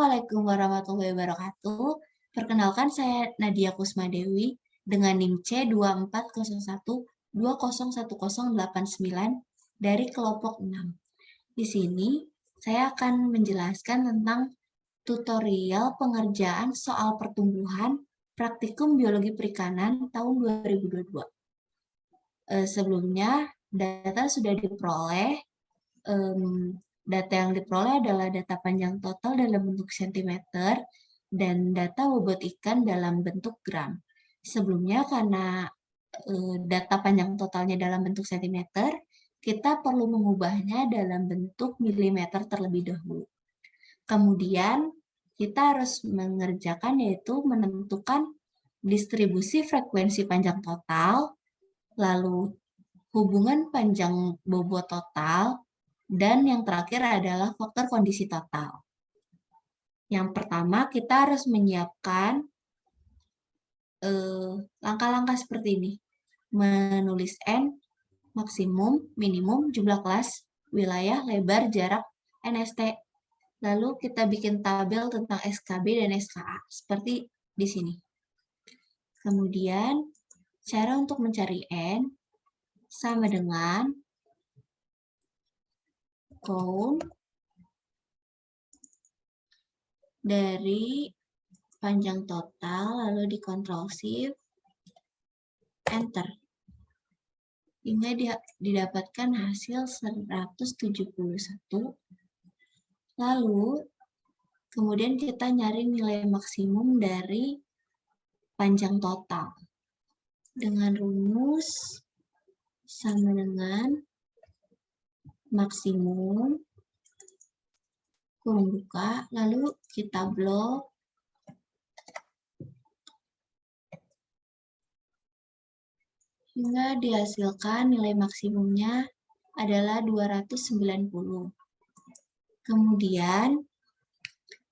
Assalamualaikum warahmatullahi wabarakatuh. Perkenalkan, saya Nadia Kusmadewi dengan NIM C2401201089 dari kelompok 6. Di sini, saya akan menjelaskan tentang tutorial pengerjaan soal pertumbuhan praktikum biologi perikanan tahun 2022. Sebelumnya, data sudah diperoleh. Data yang diperoleh adalah data panjang total dalam bentuk sentimeter dan data bobot ikan dalam bentuk gram. Sebelumnya, karena data panjang totalnya dalam bentuk sentimeter, kita perlu mengubahnya dalam bentuk milimeter terlebih dahulu. Kemudian, kita harus mengerjakan yaitu menentukan distribusi frekuensi panjang total, lalu hubungan panjang bobot total, dan yang terakhir adalah faktor kondisi total. Yang pertama, kita harus menyiapkan langkah-langkah seperti ini. Menulis N, maksimum, minimum, jumlah kelas, wilayah, lebar, jarak, NST. Lalu kita bikin tabel tentang SKB dan SKA, seperti di sini. Kemudian, cara untuk mencari N sama dengan count dari panjang total, lalu di Ctrl Shift, Enter. Hingga didapatkan hasil 171. Lalu, kemudian kita nyari nilai maksimum dari panjang total. Dengan rumus sama dengan maksimum, kurung buka, lalu kita blok, hingga dihasilkan nilai maksimumnya adalah 290. Kemudian,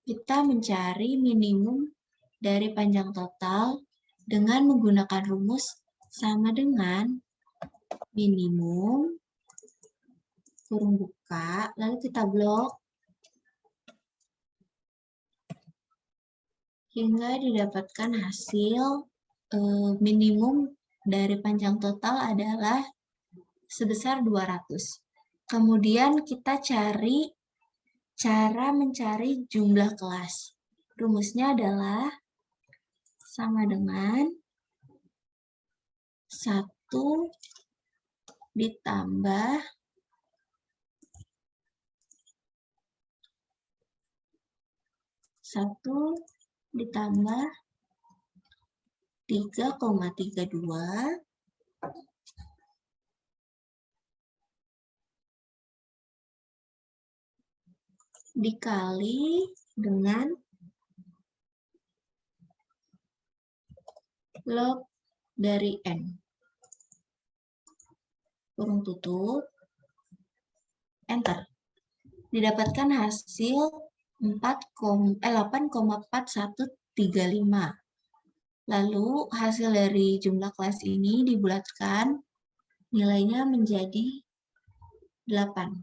kita mencari minimum dari panjang total dengan menggunakan rumus sama dengan minimum, kurung buka, lalu kita blok, hingga didapatkan hasil minimum dari panjang total adalah sebesar 200. Kemudian kita cari cara mencari jumlah kelas. Rumusnya adalah sama dengan 1 ditambah 3,32 dikali dengan log dari N. Kurung tutup, Enter. Didapatkan hasil 8,4135. Lalu hasil dari jumlah kelas ini dibulatkan, nilainya menjadi 8.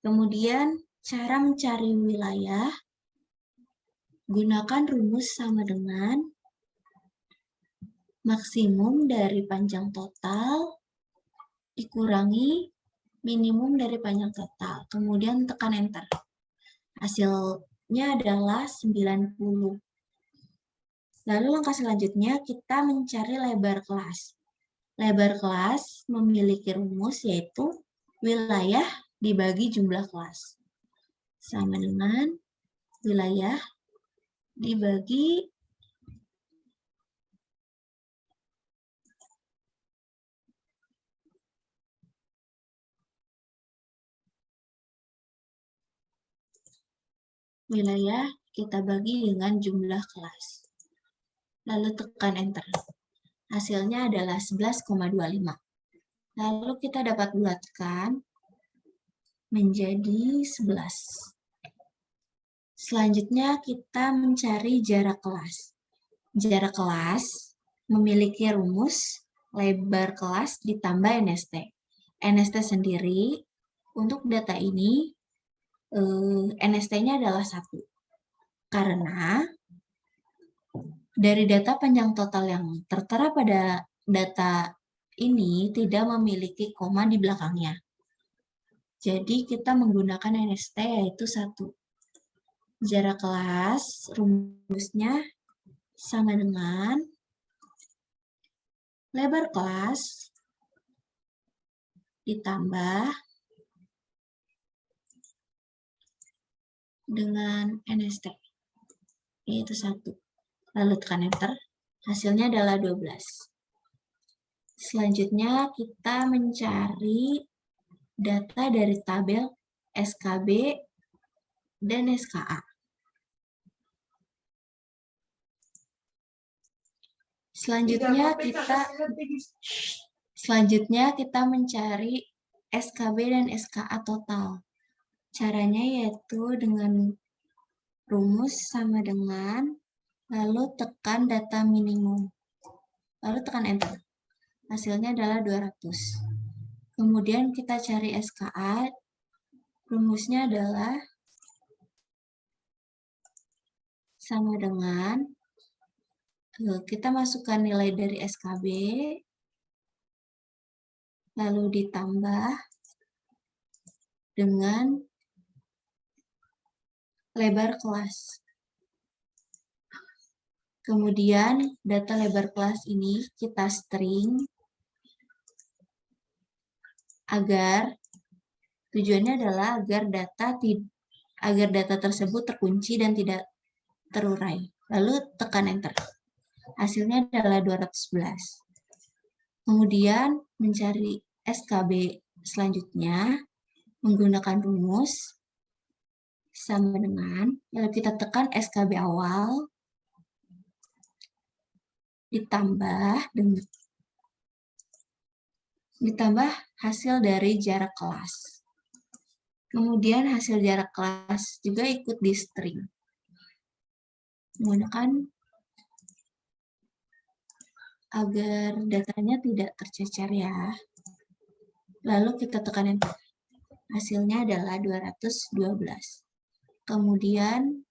Kemudian cara mencari wilayah, gunakan rumus sama dengan maksimum dari panjang total dikurangi minimum dari panjang total. Kemudian tekan Enter. Hasilnya adalah 90. Lalu langkah selanjutnya kita mencari lebar kelas. Lebar kelas memiliki rumus yaitu wilayah dibagi jumlah kelas. Sama dengan wilayah dibagi wilayah kita bagi dengan jumlah kelas. Lalu tekan Enter. Hasilnya adalah 11,25. Lalu kita dapat bulatkan menjadi 11. Selanjutnya kita mencari jarak kelas. Jarak kelas memiliki rumus lebar kelas ditambah NST. NST sendiri untuk data ini NST-nya adalah 1. Karena dari data panjang total yang tertera pada data ini tidak memiliki koma di belakangnya. Jadi kita menggunakan NST yaitu 1. Jarak kelas rumusnya sama dengan lebar kelas ditambah dengan NST, yaitu 1. Lalu tekan enter, hasilnya adalah 12. Selanjutnya kita mencari data dari tabel SKB dan SKA. Selanjutnya kita mencari SKB dan SKA total. Caranya yaitu dengan rumus sama dengan, lalu tekan data minimum, lalu tekan enter. Hasilnya adalah 200. Kemudian kita cari SKA, rumusnya adalah sama dengan, kita masukkan nilai dari SKB, lalu ditambah dengan lebar kelas. Kemudian data lebar kelas ini kita string agar tujuannya adalah agar data tersebut terkunci dan tidak terurai. Lalu tekan enter. Hasilnya adalah 211. Kemudian mencari SKB selanjutnya menggunakan rumus sama dengan, lalu kita tekan SKB awal ditambah hasil dari jarak kelas. Kemudian hasil jarak kelas juga ikut di string. Menggunakan agar datanya tidak tercecer ya. Lalu kita tekan enter. Hasilnya adalah 212. Kemudian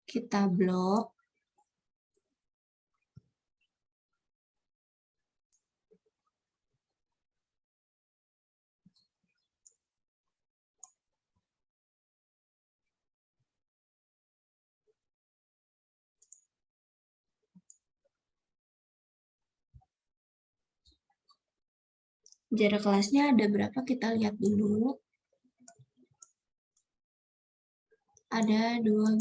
kita blok. Jarak kelasnya ada berapa? Kita lihat dulu. Ada 12.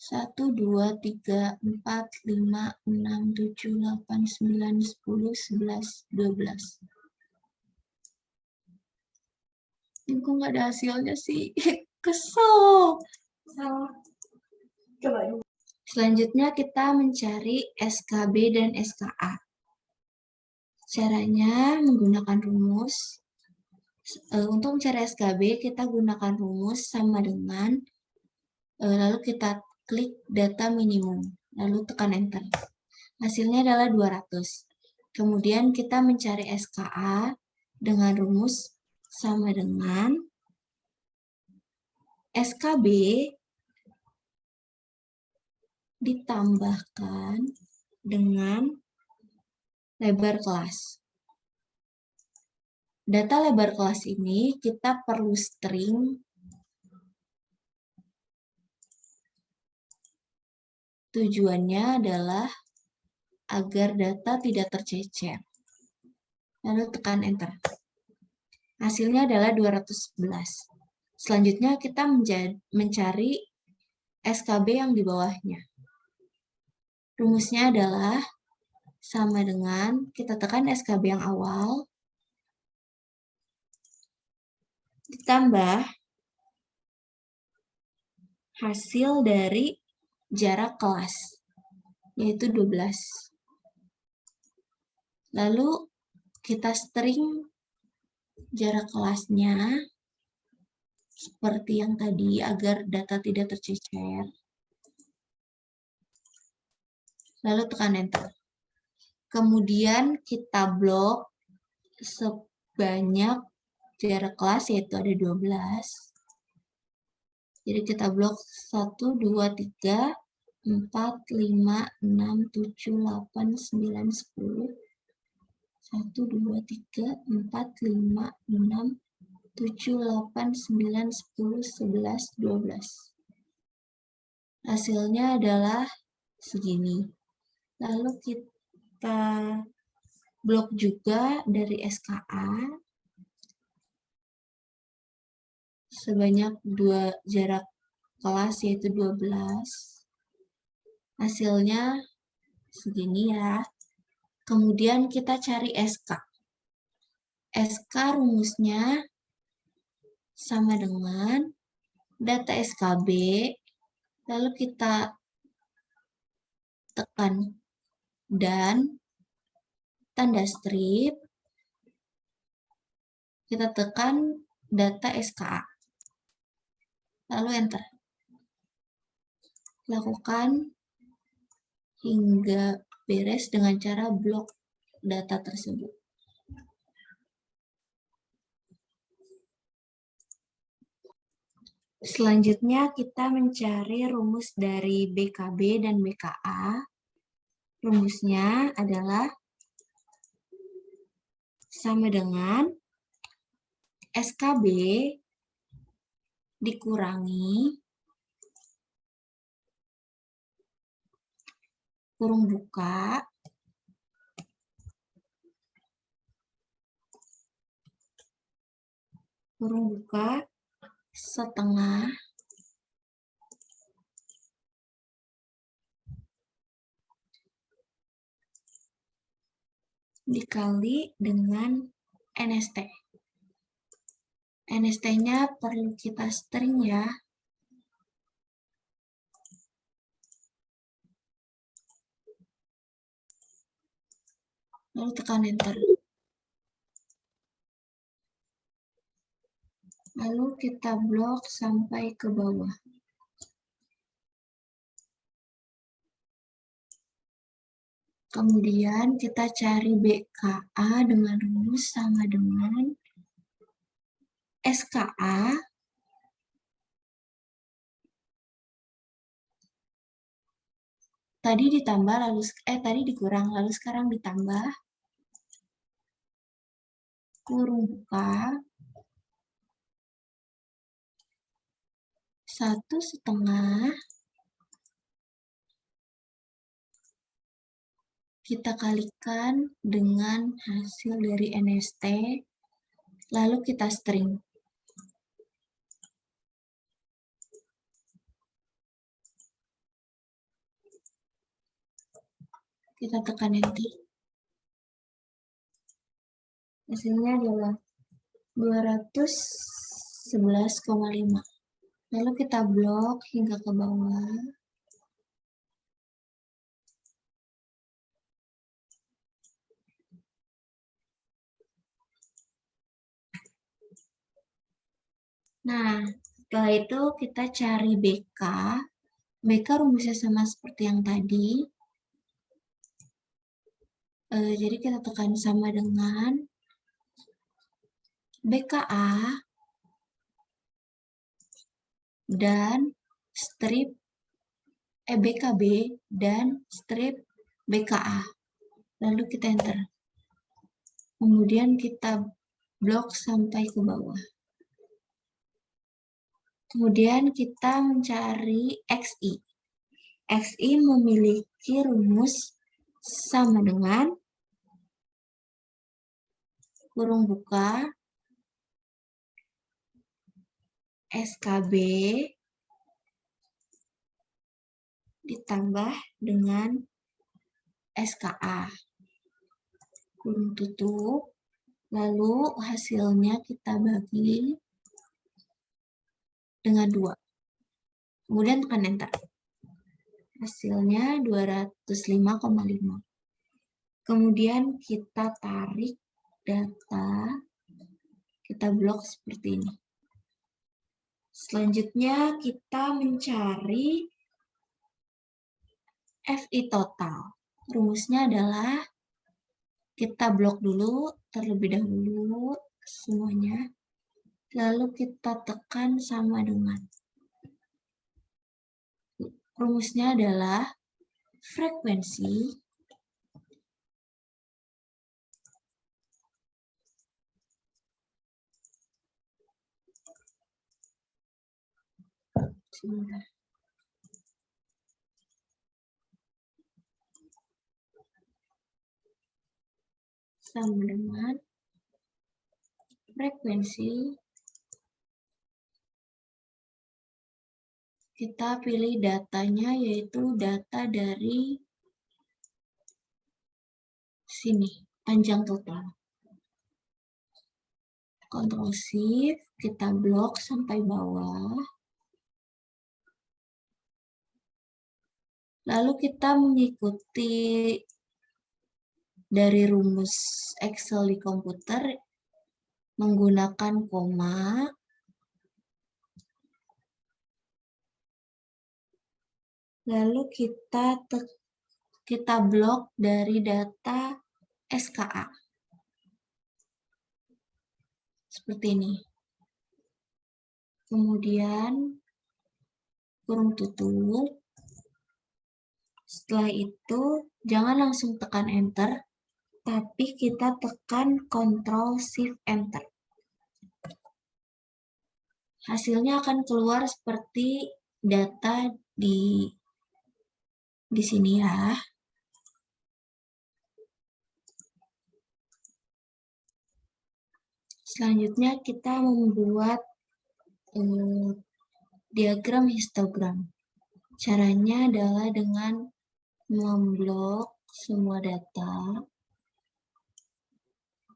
1, 2, 3, 4, 5, 6, 7, 8, 9, 10, 11, 12. Ini kok nggak ada hasilnya sih? Kesel. Coba dulu. Selanjutnya kita mencari SKB dan SKA. Caranya menggunakan rumus. Untuk mencari SKB kita gunakan rumus sama dengan, lalu kita klik data minimum, lalu tekan enter. Hasilnya adalah 200. Kemudian kita mencari SKA dengan rumus sama dengan SKB ditambahkan dengan lebar kelas. Data lebar kelas ini kita perlu string tujuannya adalah agar data tidak tercecer. Lalu tekan enter. Hasilnya adalah 211. Selanjutnya kita mencari SKB yang di bawahnya. Rumusnya adalah sama dengan kita tekan SKB yang awal ditambah hasil dari jarak kelas, yaitu 12. Lalu kita string jarak kelasnya seperti yang tadi agar data tidak tercecer. Lalu tekan enter. Kemudian kita blok sebanyak jarak kelas, yaitu ada 12. Jadi kita blok 1, 2, 3, 4, 5, 6, 7, 8, 9, 10. 1, 2, 3, 4, 5, 6, 7, 8, 9, 10, 11, 12. Hasilnya adalah segini. Lalu kita blok juga dari SKA sebanyak 2 jarak kelas, yaitu 12. Hasilnya segini ya. Kemudian kita cari SK. SK rumusnya sama dengan data SKB, lalu kita tekan dan tanda strip, kita tekan data SKA, lalu enter. Lakukan hingga beres dengan cara blok data tersebut. Selanjutnya kita mencari rumus dari BKB dan BKA. Rumusnya adalah sama dengan SKB dikurangi kurung buka setengah dikali dengan NST. NST-nya perlu kita string ya. Lalu tekan enter. Lalu kita blok sampai ke bawah. Kemudian kita cari BKA dengan rumus sama dengan SKA tadi ditambah lalu tadi dikurang lalu sekarang ditambah kurung buka 1/2 kita kalikan dengan hasil dari NST lalu kita string. Kita tekan enter. Hasilnya adalah 211,5. Lalu kita blok hingga ke bawah. Nah, setelah itu kita cari BK. BK rumusnya sama seperti yang tadi. Jadi kita tekan sama dengan BKA dan strip BKB dan strip BKA. Lalu kita enter. Kemudian kita blok sampai ke bawah. Kemudian kita mencari XI. XI memiliki rumus sama dengan kurung buka SKB ditambah dengan SKA kurung tutup, lalu hasilnya kita bagi dengan 2. Kemudian tekan enter. Hasilnya 205,5. Kemudian kita tarik data, kita blok seperti ini. Selanjutnya kita mencari FI total. Rumusnya adalah Kita blok dulu terlebih dahulu semuanya. Lalu kita tekan sama dengan. Rumusnya adalah frekuensi sama dengan frekuensi, kita pilih datanya yaitu data dari sini, panjang total. Ctrl Shift, kita blok sampai bawah. Lalu kita mengikuti dari rumus Excel di komputer menggunakan koma. Lalu kita blok dari data SKA. Seperti ini. Kemudian kurung tutup. Setelah itu jangan langsung tekan enter, tapi kita tekan Ctrl Shift Enter. Hasilnya akan keluar seperti data di sini ya. Selanjutnya kita membuat diagram histogram. Caranya adalah dengan memblok semua data,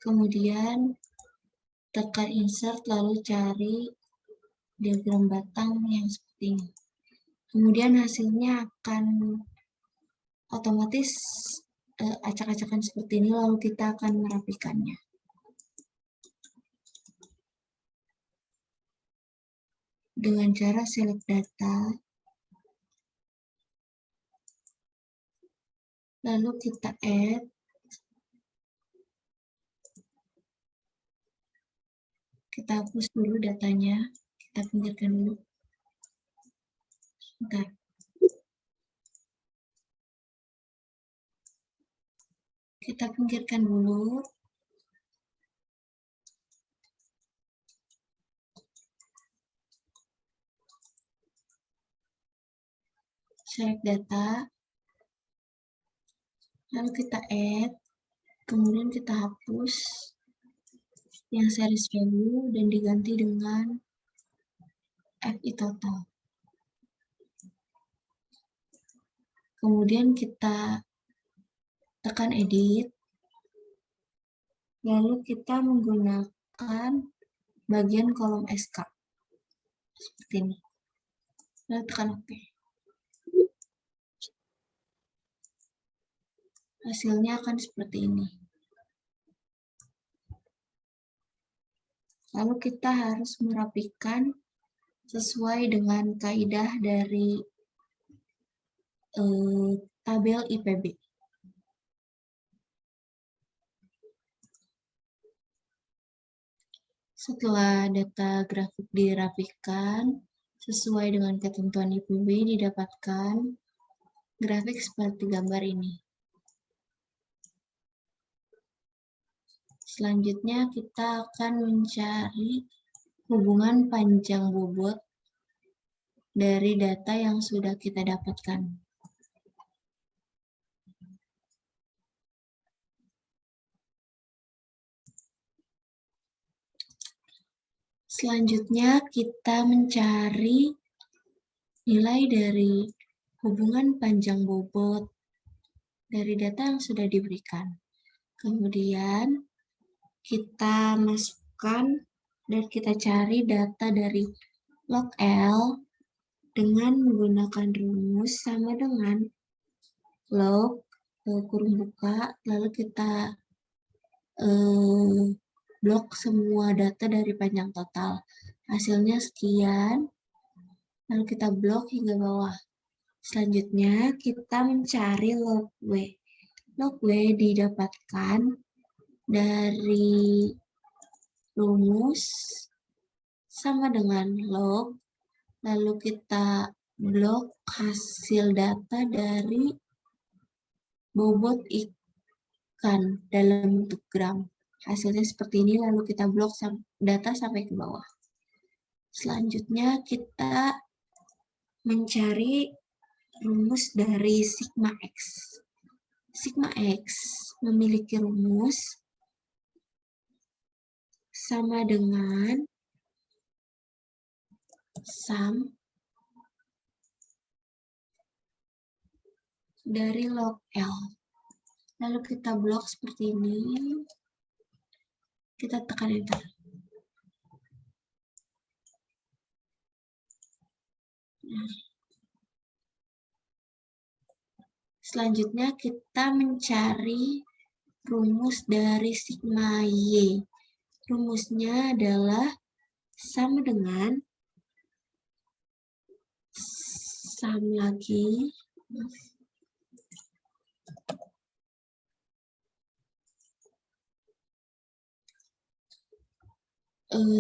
kemudian tekan insert lalu cari diagram batang yang seperti ini. Kemudian hasilnya akan otomatis acak-acakan seperti ini, lalu kita akan merapikannya. Dengan cara select data, lalu kita add, kita hapus dulu datanya, kita pinggirkan dulu. Bentar. Kita pinggirkan dulu. Select data, lalu kita add, kemudian kita hapus yang series value dan diganti dengan FI total. Kemudian kita tekan edit, lalu kita menggunakan bagian kolom SK seperti ini. Lalu tekan OK. Hasilnya akan seperti ini. Lalu kita harus merapikan sesuai dengan kaidah dari tabel IPB. Setelah data grafik dirapikan sesuai dengan ketentuan IPB, didapatkan grafik seperti gambar ini. Selanjutnya kita akan mencari hubungan panjang bobot dari data yang sudah kita dapatkan. Selanjutnya kita mencari nilai dari hubungan panjang bobot dari data yang sudah diberikan. Kemudian kita masukkan dan kita cari data dari log L dengan menggunakan rumus sama dengan log kurung buka, lalu kita blok semua data dari panjang total. Hasilnya sekian, lalu kita blok hingga bawah. Selanjutnya kita mencari log W. Log W didapatkan dari rumus sama dengan log, lalu kita blok hasil data dari bobot ikan dalam bentuk gram. Hasilnya seperti ini, lalu kita blok data sampai ke bawah. Selanjutnya kita mencari rumus dari sigma X. Sigma X memiliki rumus sama dengan sum dari log L. Lalu kita blok seperti ini. Kita tekan enter. Nah. Selanjutnya kita mencari rumus dari sigma Y. Rumusnya adalah sama dengan sum lagi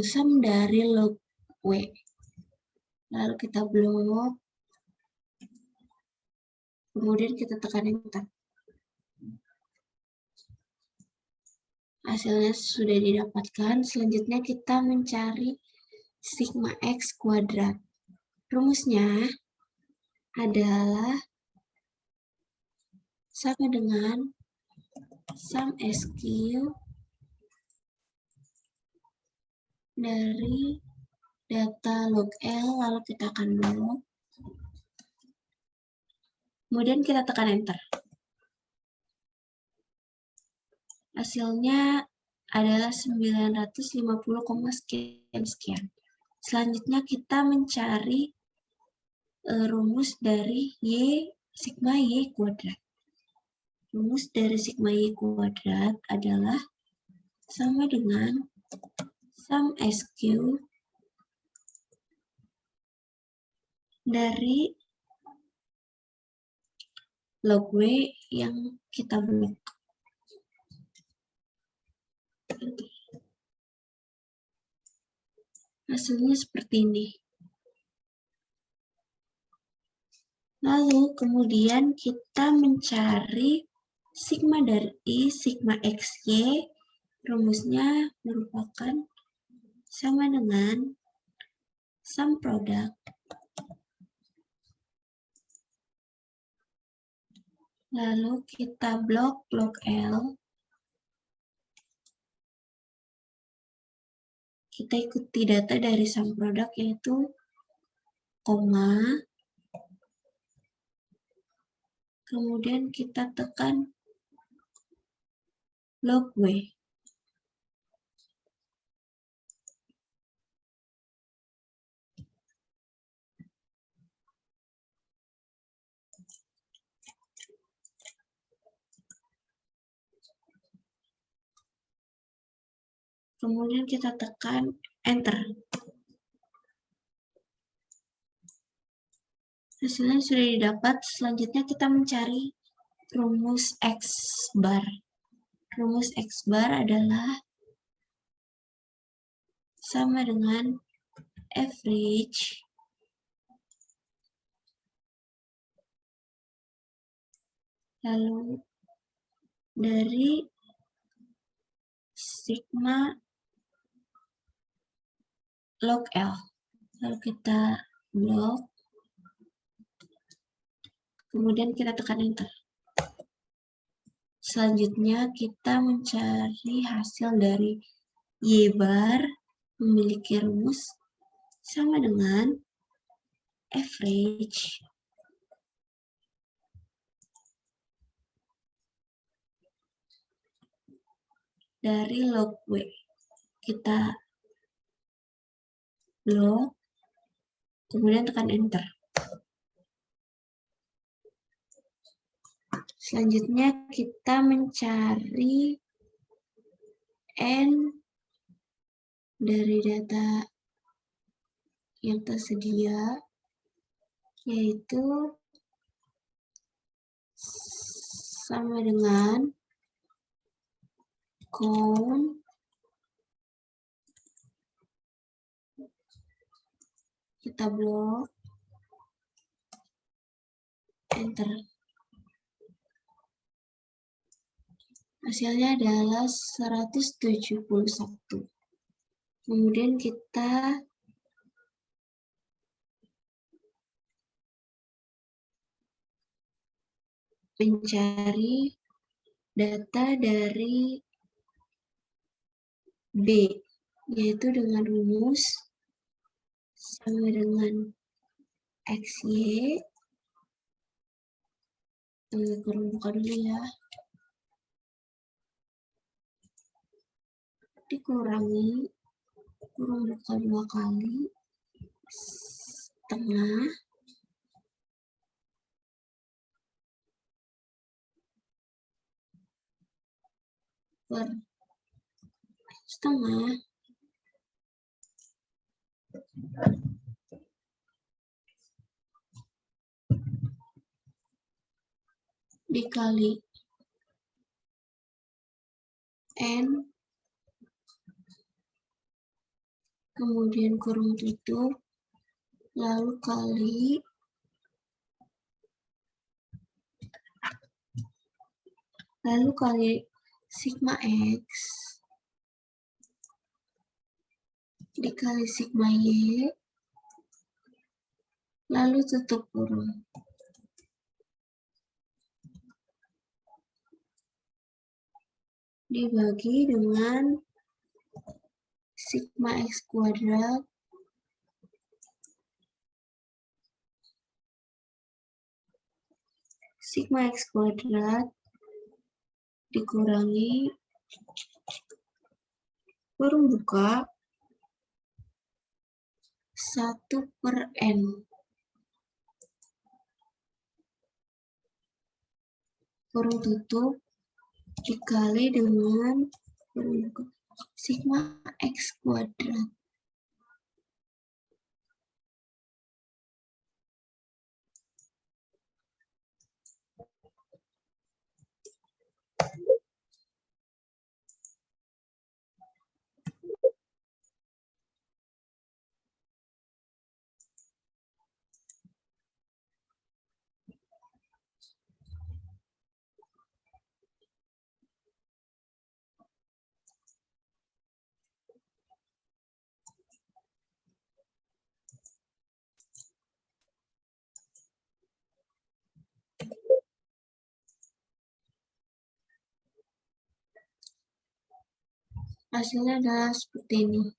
sum dari log W. Lalu kita blok, kemudian kita tekan enter. Hasilnya sudah didapatkan. Selanjutnya kita mencari sigma X kuadrat. Rumusnya adalah sama dengan sum SQ dari data log L, lalu kita akan blok. Kemudian kita tekan enter. Hasilnya adalah 950, sekian. Selanjutnya kita mencari rumus dari sigma Y kuadrat. Rumus dari sigma Y kuadrat adalah sama dengan sum SQ dari log W yang kita blok. Hasilnya seperti ini. Lalu kemudian kita mencari sigma dari sigma XY, rumusnya merupakan sama dengan sum produk lalu kita blok log L. Kita ikuti data dari sum produk yaitu koma, kemudian kita tekan log W. Kemudian kita tekan enter. Hasilnya sudah didapat. Selanjutnya kita mencari rumus X bar. Rumus X bar adalah sama dengan average lalu dari sigma log L. Lalu kita blok, kemudian kita tekan enter. Selanjutnya kita mencari hasil dari Y bar memiliki rumus sama dengan average dari log W. Kita blok, kemudian tekan enter. Selanjutnya kita mencari N dari data yang tersedia, yaitu sama dengan count, kita blok, enter. Hasilnya adalah 171. Kemudian kita mencari data dari B, yaitu dengan rumus sama dengan XY. Kurang buka dulu ya. Dikurangi, kurang buka 2 kali, setengah, per setengah, dikali N, kemudian kurung tutup, lalu kali sigma X dikali sigma Y, lalu tutup kurung. Dibagi dengan sigma X kuadrat dikurangi kurung buka 1/n kurung tutup dikali dengan sigma X kuadrat. Hasilnya adalah seperti ini.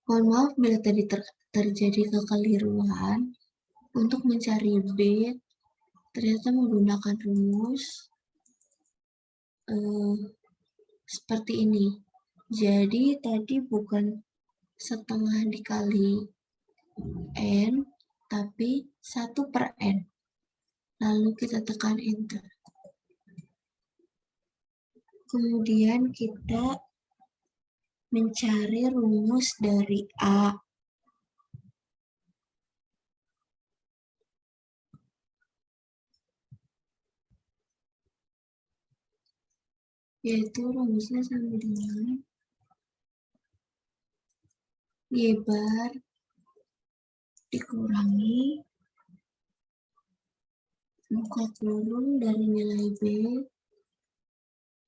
Mohon maaf bila tadi terjadi kekeliruan. Untuk mencari B, ternyata menggunakan rumus seperti ini. Jadi tadi bukan setengah dikali N, tapi 1/n. Lalu kita tekan enter. Kemudian kita mencari rumus dari A. Yaitu rumusnya sama dengan Y bar dikurangi buka kurung dari nilai B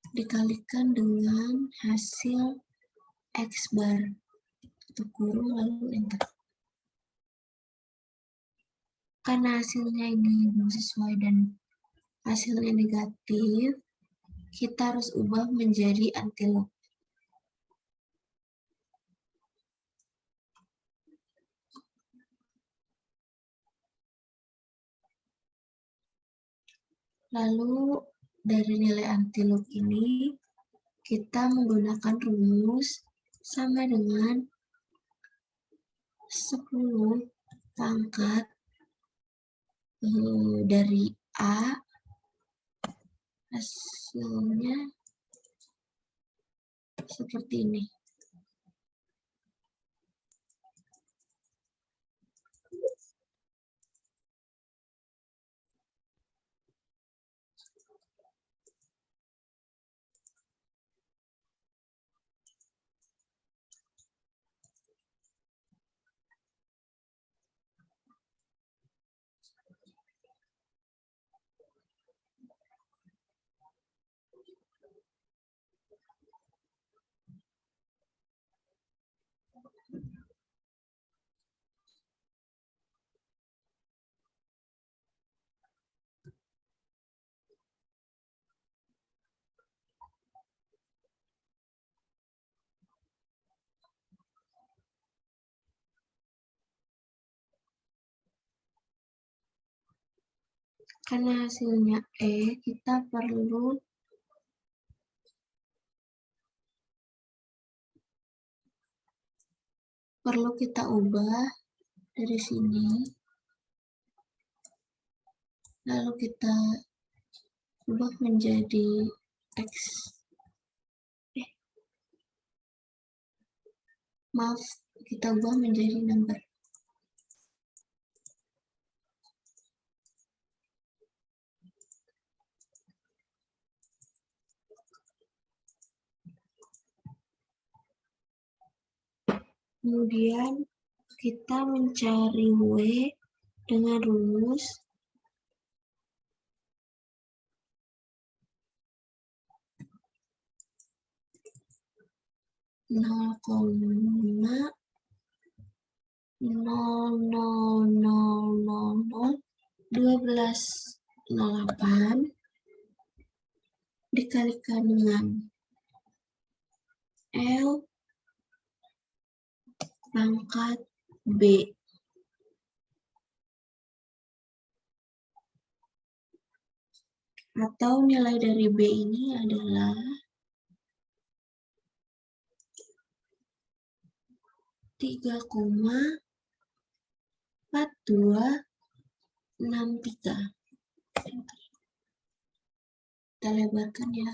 dikalikan dengan hasil X bar tutup kurung lalu enter. Karena hasilnya ini belum sesuai dan hasilnya negatif, kita harus ubah menjadi anti-loop. Lalu dari nilai anti-loop ini kita menggunakan rumus sama dengan 10 pangkat dari A, hasilnya seperti ini. Karena hasilnya E, kita perlu kita ubah dari sini. Lalu kita ubah menjadi teks. Maaf, kita ubah menjadi number. Kemudian kita mencari W dengan rumus nol koma 0,00001208 dikalikan dengan L pangkat B. Atau nilai dari B ini adalah 3,4263. Kita lebarkan ya.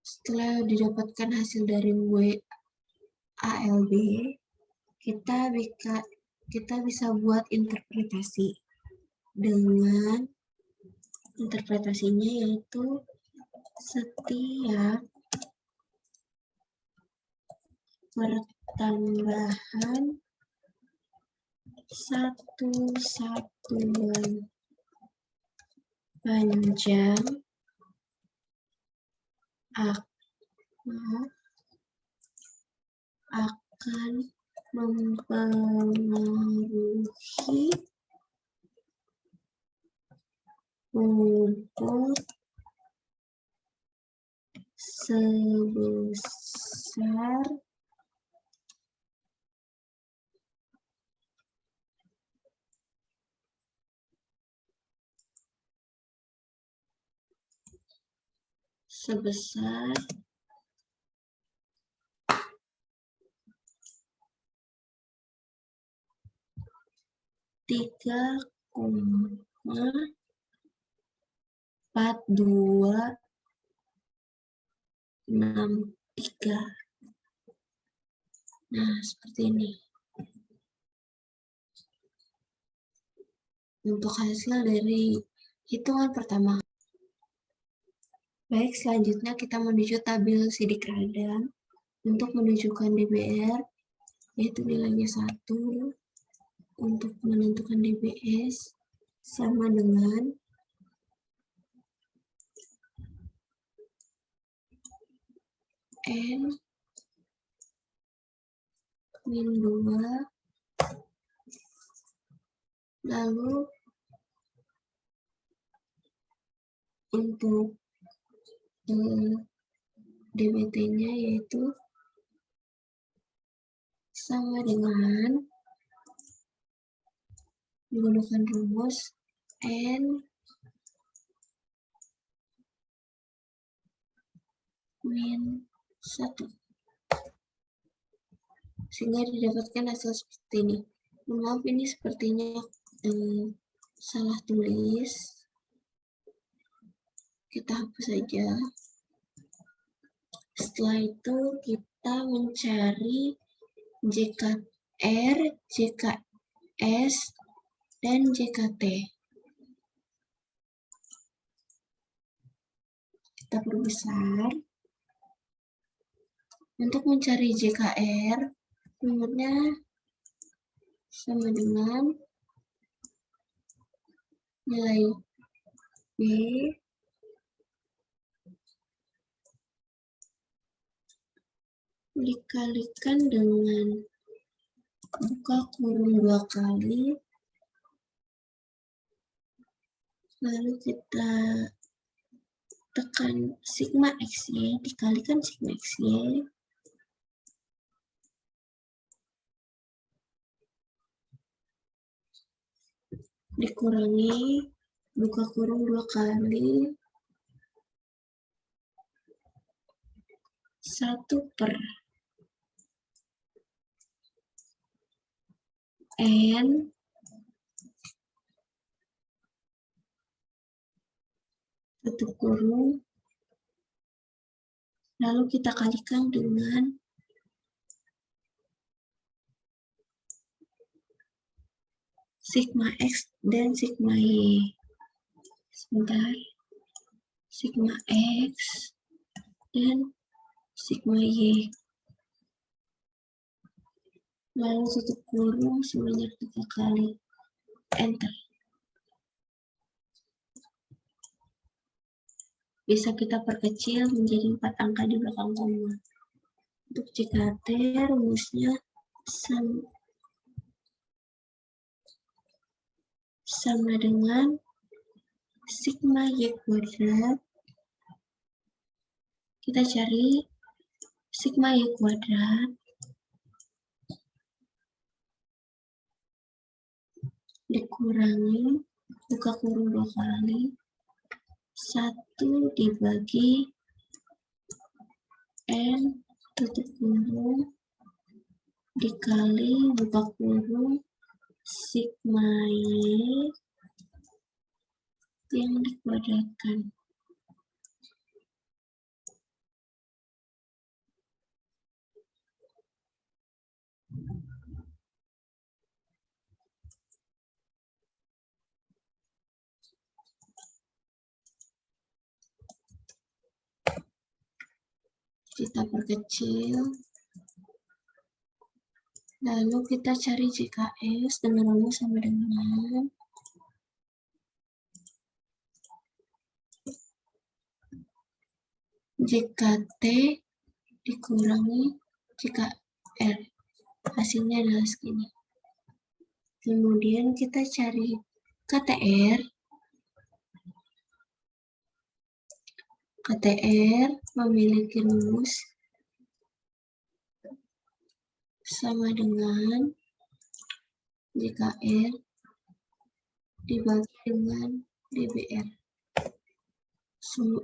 Setelah didapatkan hasil dari WALB, kita bisa buat interpretasi. Dengan interpretasinya yaitu setiap pertambahan satu satuan panjang akan mempengaruhi rumput sebesar sebesar 3,4263. Nah, seperti ini. Untuk hasil dari hitungan pertama. Baik, selanjutnya kita menuju tabel sidik radang untuk menunjukkan DBR, yaitu nilainya 1. Untuk menentukan DBS sama dengan N min 2, lalu untuk DBT-nya yaitu sama dengan menggunakan rumus N min 1, sehingga didapatkan hasil seperti ini. Maaf, ini sepertinya salah tulis. Kita hapus saja. Setelah itu kita mencari JKR, JKS, dan JKT. Kita perbesar. Untuk mencari JKR, rumusnya sama dengan nilai B dikalikan dengan buka kurung 2 kali, lalu kita tekan sigma XY dikalikan sigma XY dikurangi buka kurung 2 kali 1/n tutup kurung, lalu kita kalikan dengan sigma X dan sigma Y. Sebentar. Sigma X dan sigma Y. Lalu tutup kurung sebanyak 3 kali. Enter. Bisa kita perkecil menjadi 4 angka di belakang koma. Untuk JKT rumusnya sama dengan sigma Y kuadrat. Kita cari sigma Y kuadrat dikurangi buka kurung 2 kali 1 dibagi N tutup kurung dikali buka kurung sigma Y yang dikuadratkan. Kita perkecil, lalu kita cari JKS dengan rumus sama dengan JKT dikurangi JKR. Hasilnya adalah segini. Kemudian kita cari KTR. KTR memiliki rumus sama dengan JKR dibagi dengan DBR.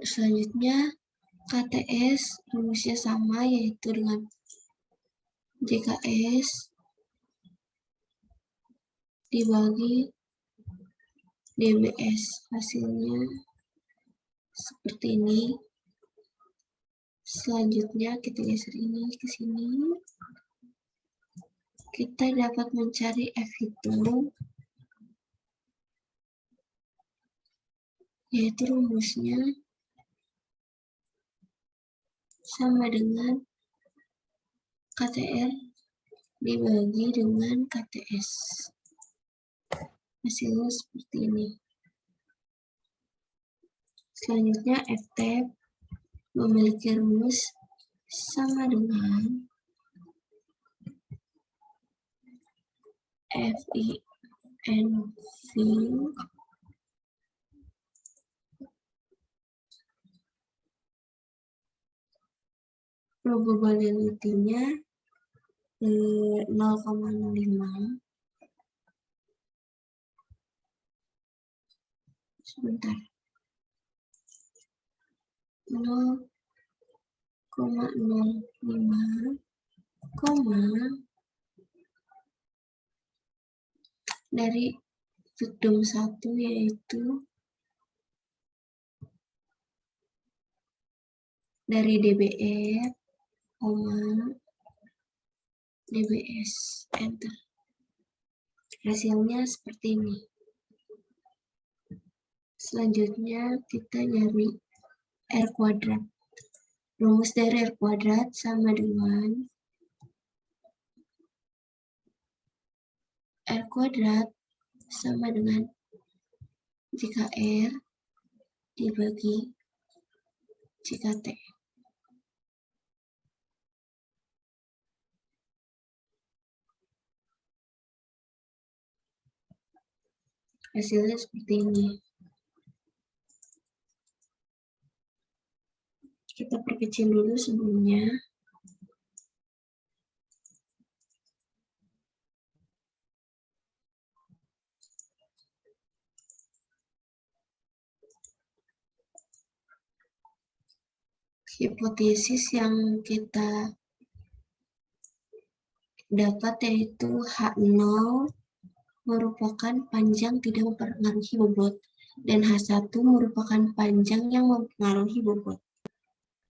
Selanjutnya KTS rumusnya sama, yaitu dengan JKS dibagi DBS. Hasilnya seperti ini. Selanjutnya kita geser ini ke sini. Kita dapat mencari F hitung, yaitu rumusnya sama dengan KTR dibagi dengan KTS. Hasilnya seperti ini. Selanjutnya FT memiliki rumus sama dengan FINV probability-nya 0,05. Sebentar. 0,05, dari victim 1 yaitu dari DBR, DBS, enter. Hasilnya seperti ini. Selanjutnya kita nyari R kuadrat. Rumus dari R kuadrat sama dengan R kuadrat sama dengan jika R dibagi JKT. Hasilnya seperti ini. Kita perkecil dulu sebelumnya. Hipotesis yang kita dapat yaitu H0 merupakan panjang tidak mempengaruhi bobot dan H1 merupakan panjang yang mempengaruhi bobot.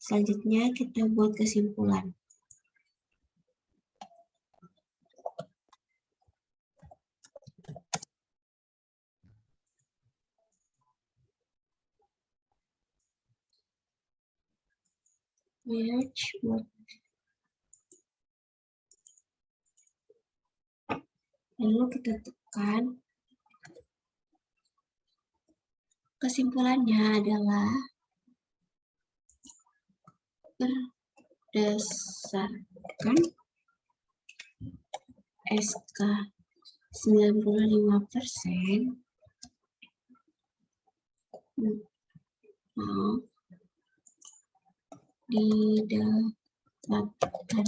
Selanjutnya kita buat kesimpulan. Lalu kita tekan. Kesimpulannya adalah berdasarkan SK 95% didapatkan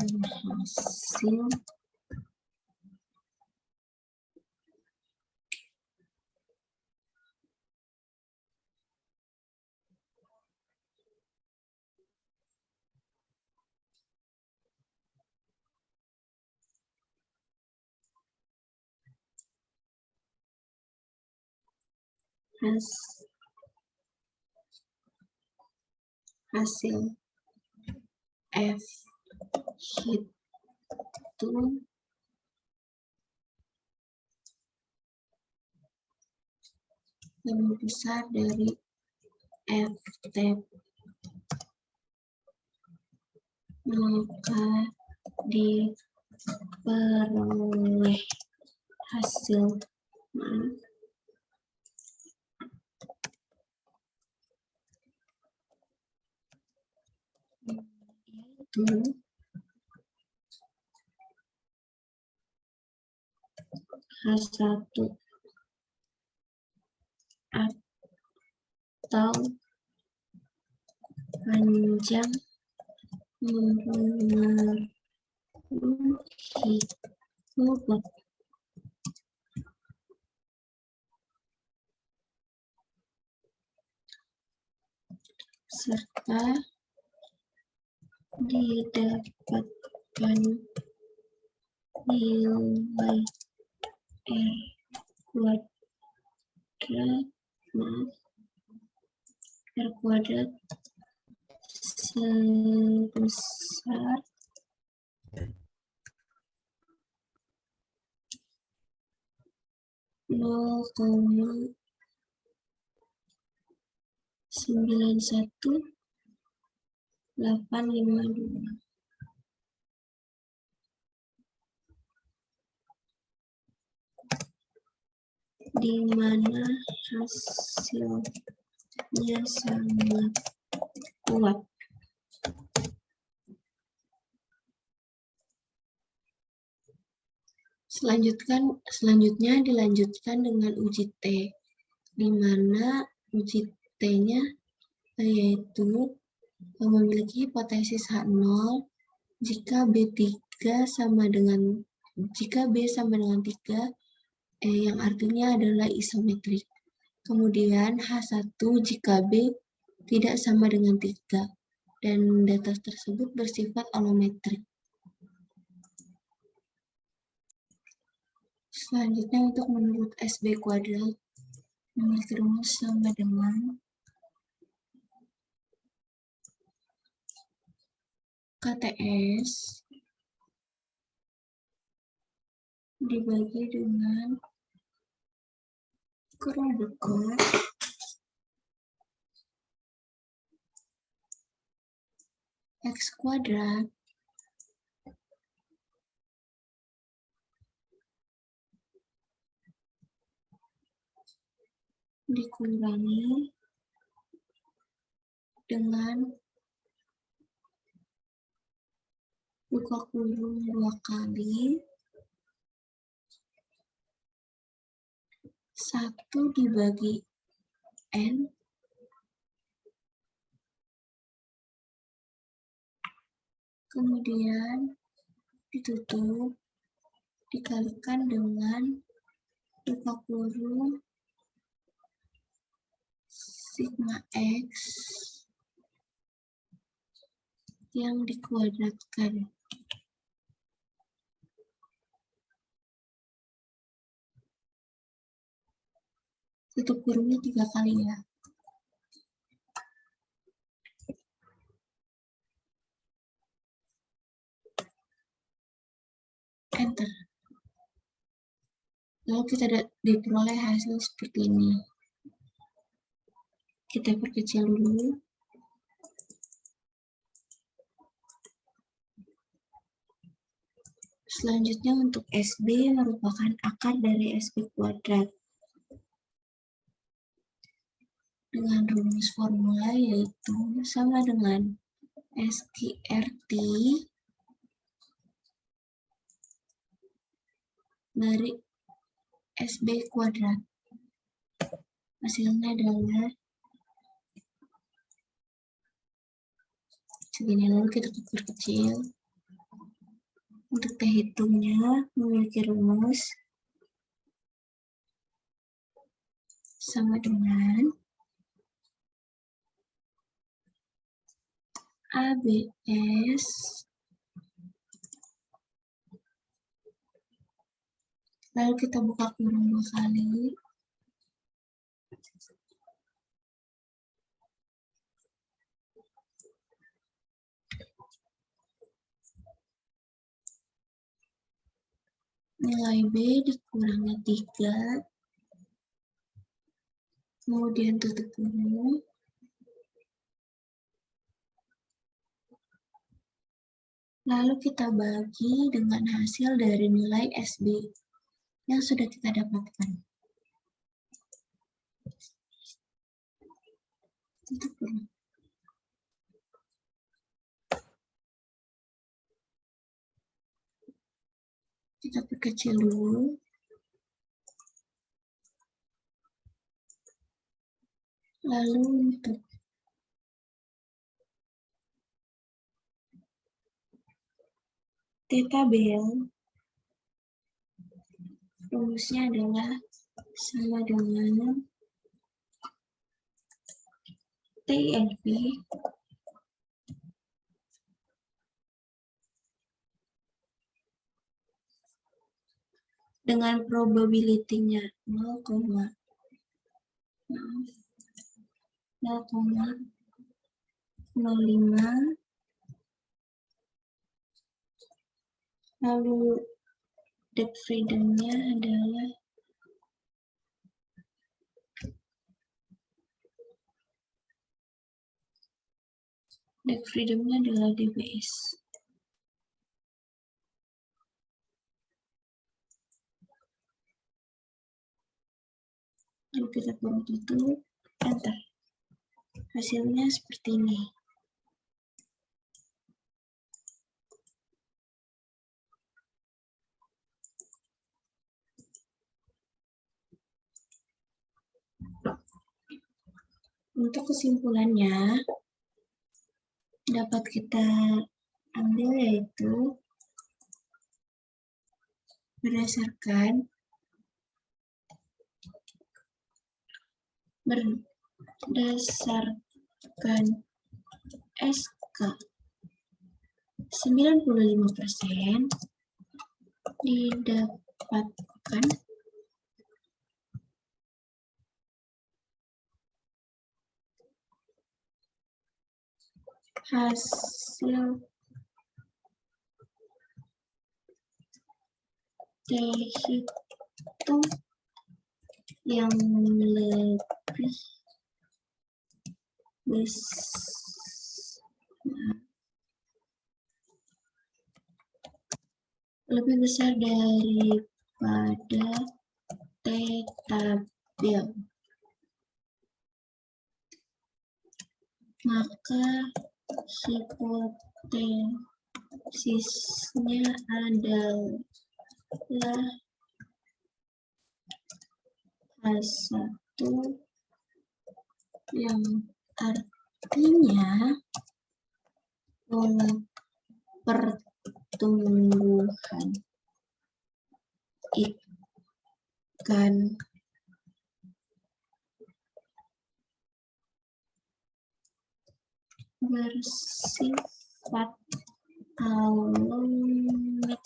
hasil F itu lebih besar dari FT, maka diperoleh hasil yaitu H1 atau panjang mempengaruhi bobot. Serta didapatkan nilai R kuadrat sebesar 0,91852, di mana hasilnya sangat kuat. Selanjutnya dilanjutkan dengan uji T, di mana uji T-nya yaitu memiliki hipotesis H0 jika B sama dengan 3, yang artinya adalah isometrik. Kemudian H1 jika B tidak sama dengan 3, dan data tersebut bersifat alometrik. Selanjutnya untuk menurut SB kuadrat memiliki rumus sama dengan KTS dibagi dengan kurang dekat X kuadrat dikurangi dengan buka kurung 2 kali 1 dibagi N kemudian ditutup dikalikan dengan buka kurung sigma X yang dikuadratkan. Tutup kurungnya 3 kali ya. Enter. Lalu kita diperoleh hasil seperti ini. Kita perkecil dulu. Selanjutnya untuk SB merupakan akar dari SB kuadrat. Dengan rumus formula yaitu sama dengan SQRT dari SB kuadrat. Hasilnya adalah segini, lalu kita perkecil. Untuk T hitungnya memiliki rumus sama dengan ABS lalu kita buka kurung 2 kali. Nilai B dikurangnya 3. Kemudian tutup kurung. Lalu kita bagi dengan hasil dari nilai SB yang sudah kita dapatkan. Tutup kurung. Kita perkecil dulu. Lalu untuk T tabel, rumusnya adalah sama dengan TNP dengan probability-nya 0,05 lalu depth freedom-nya adalah DBS. Lalu kita kurung tutup, enter. Hasilnya seperti ini. Untuk kesimpulannya, dapat kita ambil yaitu berdasarkan SK 95% didapatkan hasil T hitung yang lebih besar daripada T tabel. Maka hipotesisnya adalah H1 yang artinya pola pertumbuhan ikan bersih bersifat algoritmik.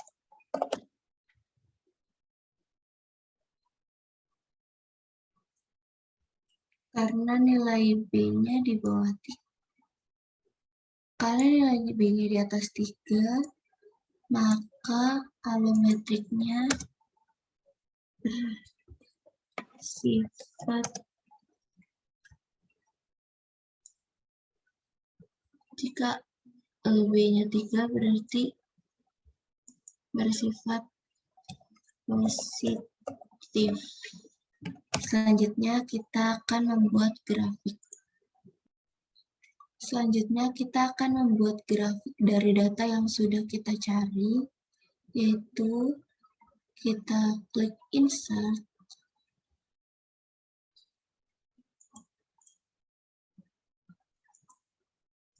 Karena nilai B-nya di bawah 3. Karena nilai B-nya di atas 3, maka alometriknya bersifat jika B-nya 3 berarti bersifat positif. Selanjutnya kita akan membuat grafik. Dari data yang sudah kita cari, yaitu kita klik insert,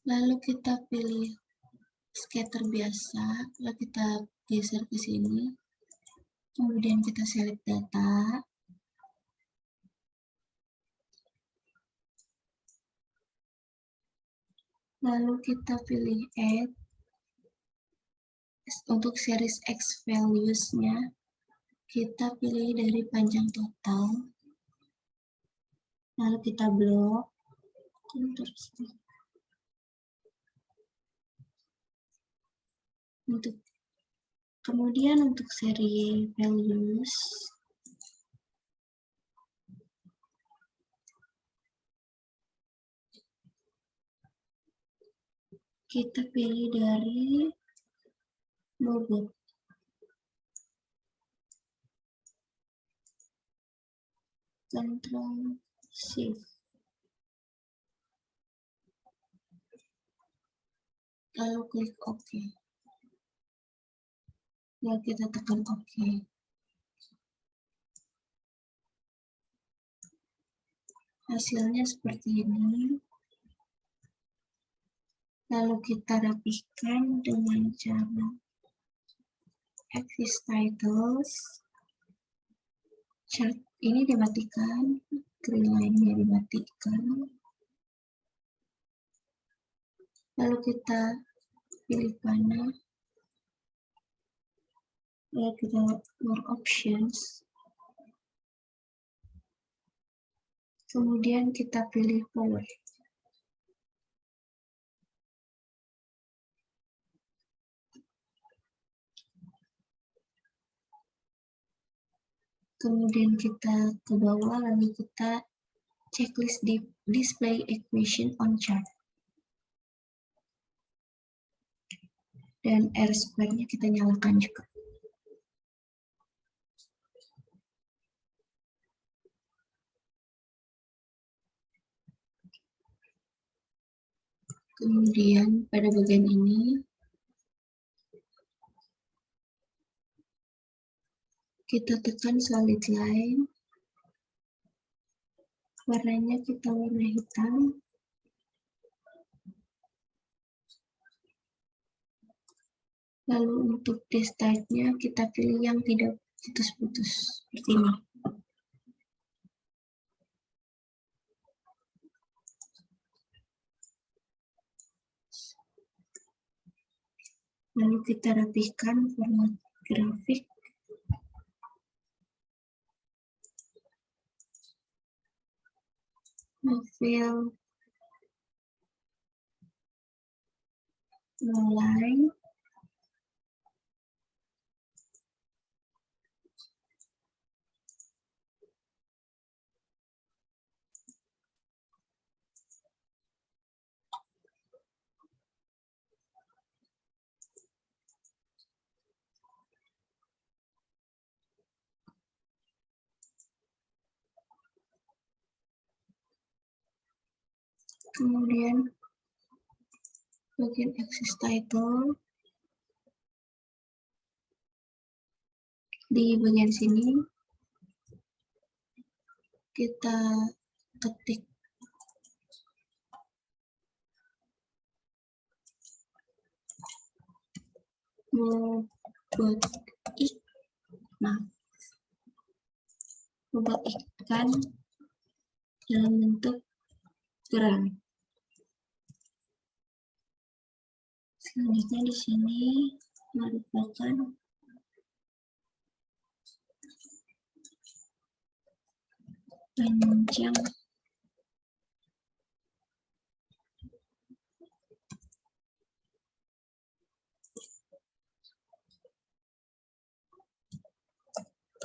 lalu kita pilih scatter biasa, lalu kita geser ke sini, kemudian kita select data, lalu kita pilih add. Untuk series X values-nya, kita pilih dari panjang total, lalu kita blok. Kemudian untuk seri values, kita pilih dari bobot. Ctrl Shift. Lalu klik OK. Lalu kita tekan OK. Hasilnya seperti ini. Lalu kita rapihkan dengan cara Axis Titles. Chart ini dimatikan, green line-nya dimatikan. Lalu kita pilih panah. Lalu kita more options. Kemudian kita pilih power. Kemudian kita ke bawah, lalu kita checklist di display equation on chart. Dan R square-nya kita nyalakan juga. Kemudian pada bagian ini, kita tekan solid line. Warnanya kita warna hitam. Lalu untuk destart-nya kita pilih yang tidak putus-putus seperti ini. Lalu kita rapihkan format grafik. Fill line. Kemudian bagian axis title. Di bagian sini kita ketik bobot ikan dalam bentuk gram. Selanjutnya di sini merupakan panjang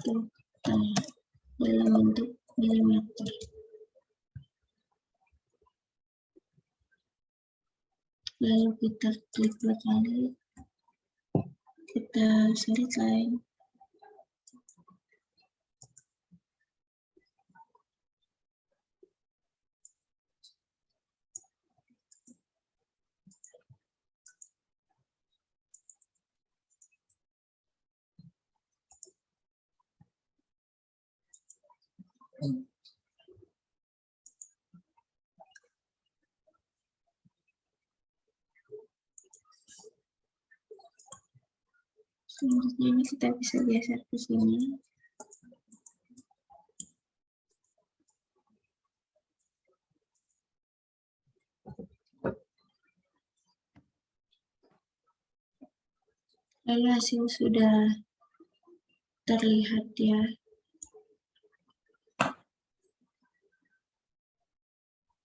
total dalam bentuk milimeter. Lalu kita klik 2 kali, kita solid line. Selanjutnya ini kita bisa geser ke sini. Lalu hasil sudah terlihat ya.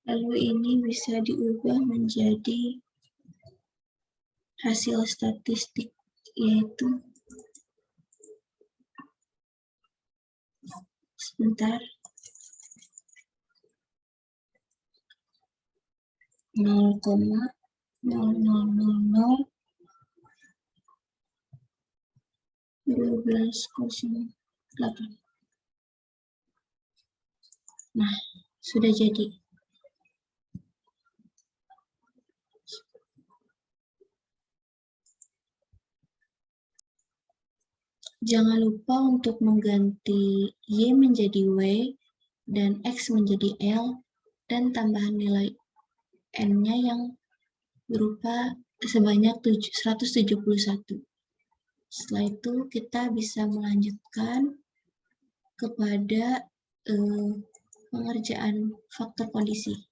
Lalu ini bisa diubah menjadi hasil statistik, yaitu sebentar 0,001208. Nah, sudah jadi. Jangan lupa untuk mengganti Y menjadi W dan X menjadi L dan tambahan nilai N-nya yang berupa sebanyak 171. Setelah itu kita bisa melanjutkan kepada pengerjaan faktor kondisi.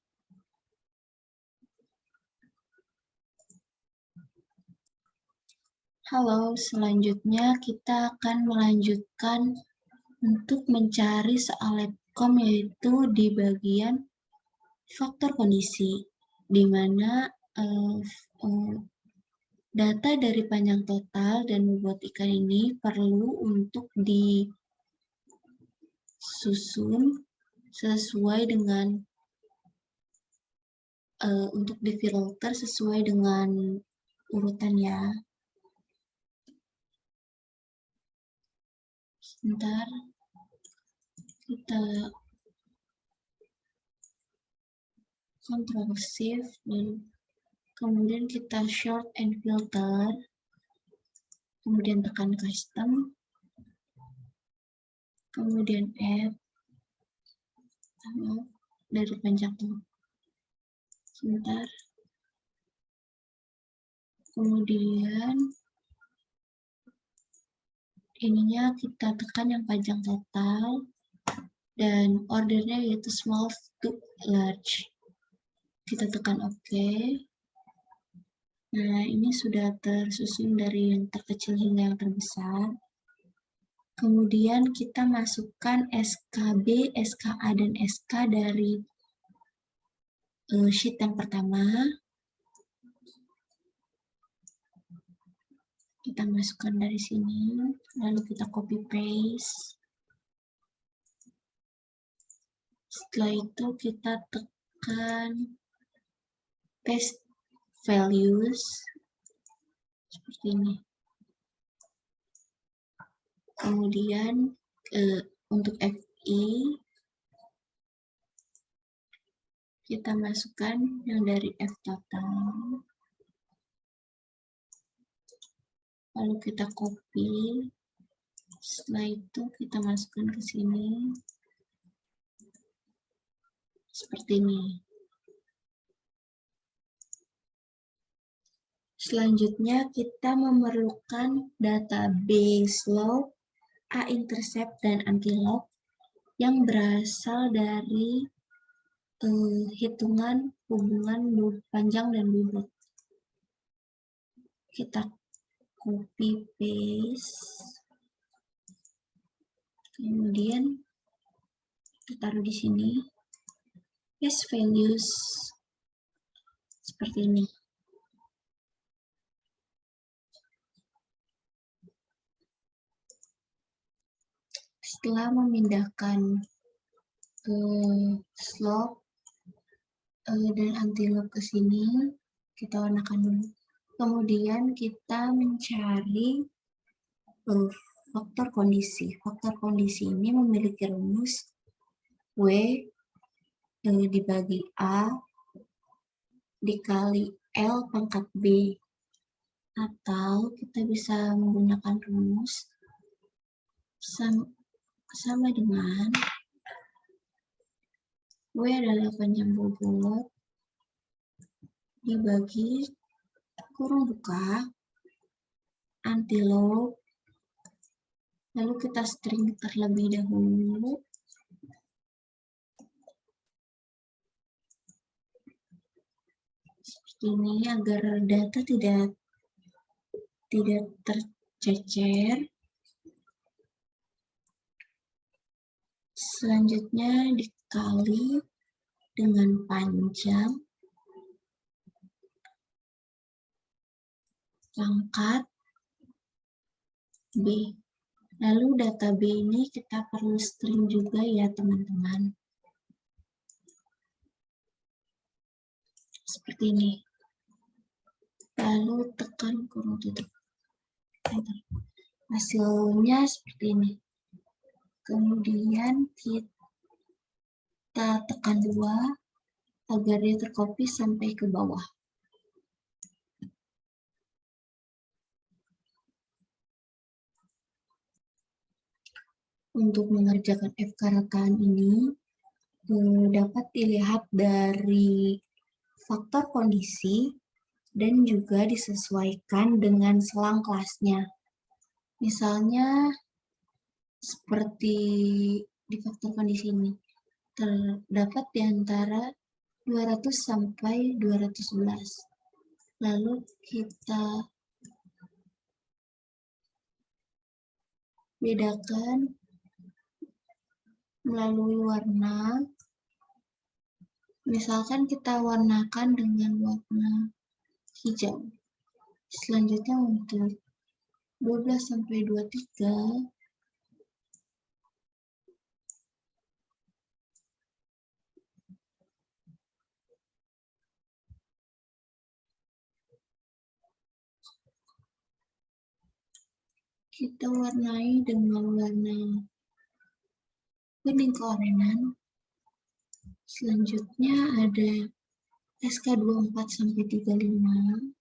Halo, selanjutnya kita akan melanjutkan untuk mencari soal labcom, yaitu di bagian faktor kondisi, di mana data dari panjang total dan bobot ikan ini perlu untuk disusun sesuai dengan untuk difilter sesuai dengan urutan ya. Sebentar, kita Ctrl Shift dan kemudian kita short and filter, kemudian tekan custom, kemudian add dari panjang total. Sebentar, kemudian ininya kita tekan yang panjang total dan ordernya yaitu small to large. Kita tekan OK. Nah, ini sudah tersusun dari yang terkecil hingga yang terbesar. Kemudian kita masukkan SKB, SKA, dan SK dari sheet yang pertama. Kita masukkan dari sini, lalu kita copy paste. Setelah itu kita tekan paste values seperti ini. Kemudian untuk FI kita masukkan yang dari F total. Lalu kita copy. Setelah itu kita masukkan ke sini. Seperti ini. Selanjutnya kita memerlukan data base log, A-intercept, dan anti-log yang berasal dari hitungan hubungan panjang dan bobot. kita copy paste, kemudian kita taruh di sini, paste values seperti ini. Setelah memindahkan slope dan anti-loop ke sini, kita warnakan dulu. Kemudian kita mencari faktor kondisi. Faktor kondisi ini memiliki rumus W dibagi A dikali L pangkat B. Atau kita bisa menggunakan rumus sama dengan W adalah panjang bobot dibagi kurung buka anti-loop, lalu kita string terlebih dahulu. Seperti ini agar data tidak tercecer. Selanjutnya dikali dengan panjang pangkat B. Lalu data B ini kita perlu string juga ya teman-teman. Seperti ini. Lalu tekan kurung tutup. Hasilnya seperti ini. Kemudian kita tekan 2 agar dia tercopy sampai ke bawah. Untuk mengerjakan FK rataan ini dapat dilihat dari faktor kondisi dan juga disesuaikan dengan selang kelasnya. Misalnya seperti di faktor kondisi ini terdapat di antara 200 sampai 211. Lalu kita bedakan melalui warna. Misalkan kita warnakan dengan warna hijau. Selanjutnya untuk 12 sampai 23 kita warnai dengan warna kuning keorenan. Selanjutnya ada SK24 sampai 35.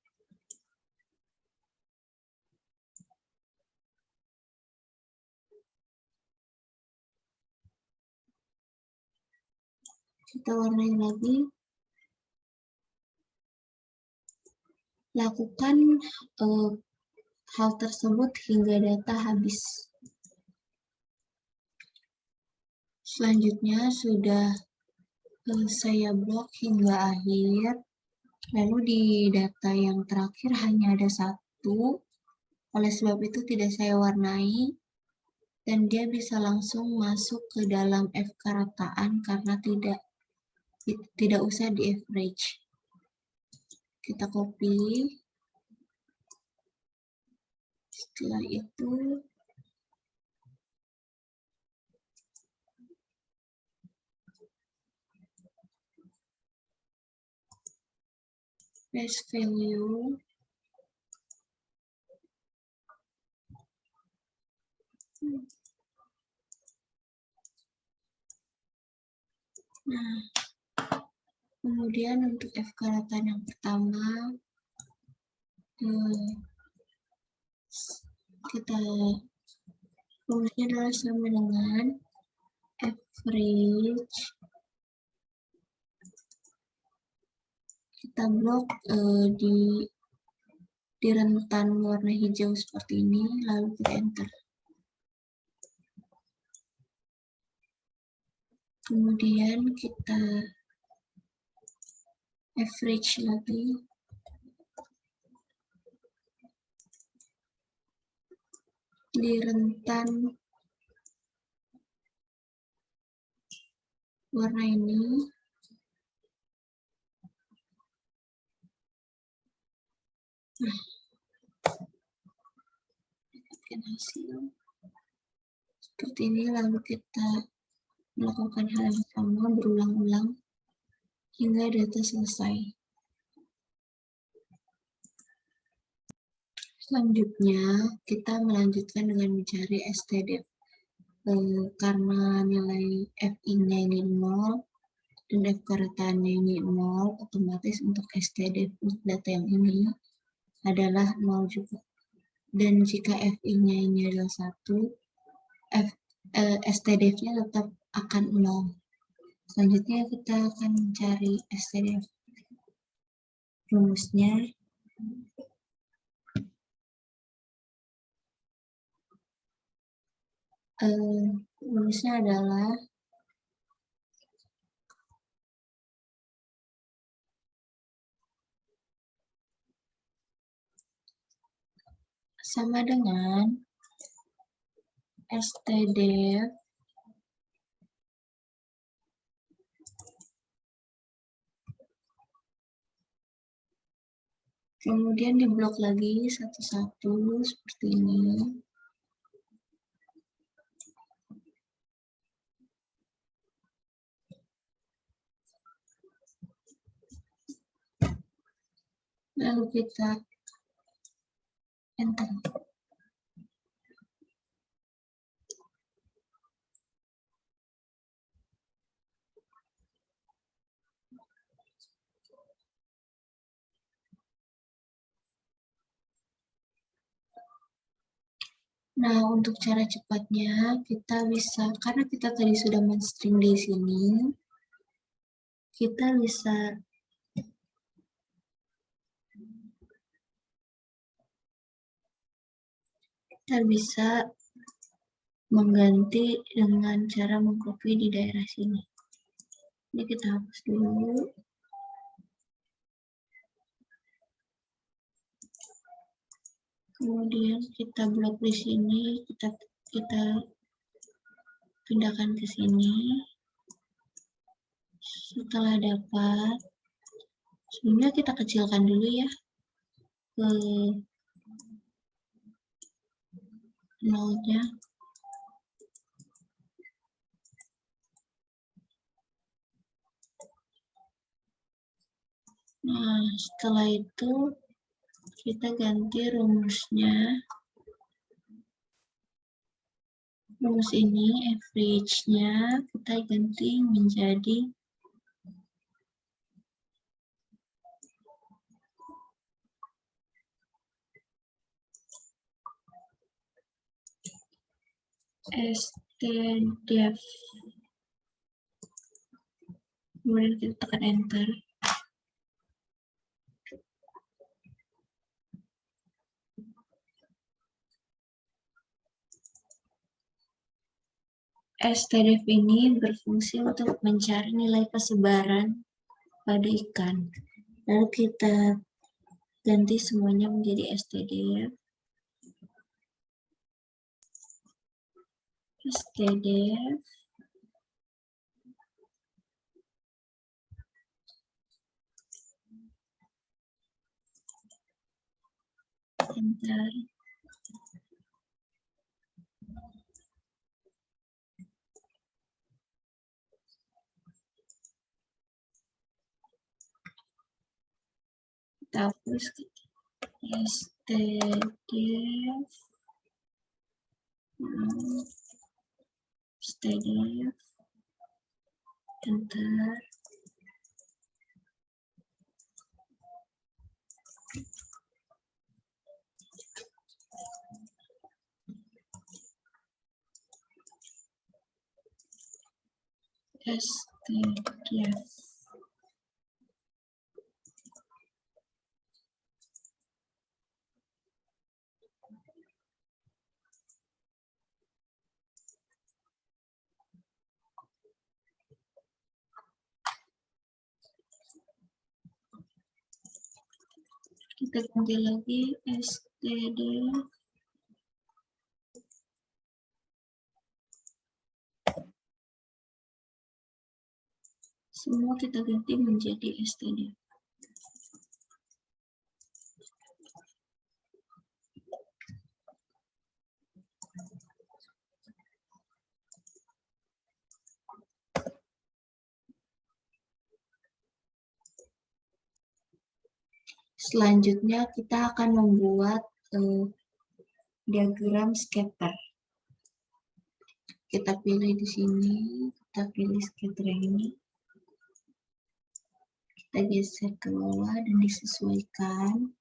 Kita warnai lagi. Lakukan hal tersebut hingga data habis. Selanjutnya sudah saya blok hingga akhir. Lalu di data yang terakhir hanya ada 1. Oleh sebab itu tidak saya warnai. Dan dia bisa langsung masuk ke dalam FK rataan karena tidak usah di average. Kita copy. Setelah itu paste value. Nah, kemudian untuk FK rataan yang pertama kita rumusnya adalah sama dengan average. Kita blok di rentan warna hijau seperti ini, lalu kita enter. Kemudian kita average lagi. di rentan warna ini. Nah, dapatkan hasil seperti ini, lalu kita melakukan hal yang sama berulang-ulang hingga data selesai. Selanjutnya, kita melanjutkan dengan mencari STDF. Karena nilai FI-nya ini 0 dan F keretanya ini 0, otomatis untuk STDF untuk data yang ini adalah 0 juga. Dan jika FI-nya ini adalah 1, STDF-nya tetap akan 0. Selanjutnya kita akan mencari STDF. Rumusnya adalah sama dengan STDF kemudian diblok lagi satu-satu seperti ini. Lalu kita enter. Nah, untuk cara cepatnya kita bisa, karena kita tadi sudah men-string di sini, kita bisa mengganti dengan cara mengcopy di daerah sini. Ini kita hapus dulu. Kemudian kita blok di sini, kita pindahkan ke sini. Setelah dapat, sebelumnya kita kecilkan dulu ya ke 0-nya. Nah, setelah itu kita ganti rumusnya. Rumus ini average-nya kita ganti menjadi STDF. Kemudian kita tekan enter. STDF ini berfungsi untuk mencari nilai persebaran pada ikan. Lalu kita ganti semuanya menjadi STDF. STDF. Enter. Kita hapus STDF. STDF. Enter. STDF. Kita ganti lagi STDF. Semua kita ganti menjadi std. Selanjutnya kita akan membuat diagram scatter. Kita pilih di sini, kita pilih scatter yang ini. Kita geser ke bawah dan disesuaikan.